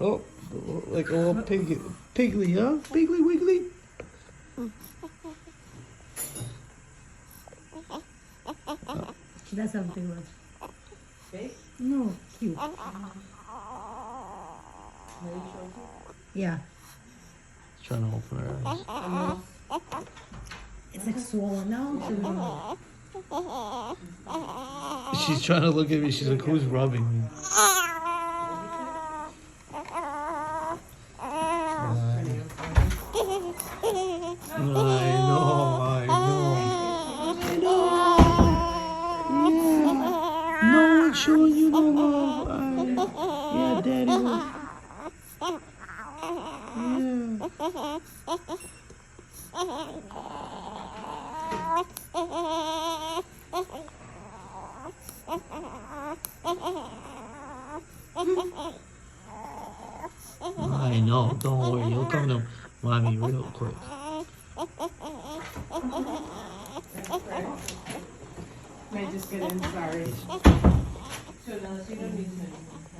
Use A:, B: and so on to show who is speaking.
A: Oh, like a little piggly, huh? Piggly wiggly.
B: That's something much.
C: Fake?
B: No, cute. Yeah.
A: Trying to open her eyes.
B: It's like swollen now, so we don't know.
A: She's trying to look at me. She's like, who's rubbing me? I know. Yeah. No one's showing you no love. Yeah, Daddy. I know. Don't worry. You'll come to mommy real quick.
C: May I just get in? Sorry. So now you don't need to.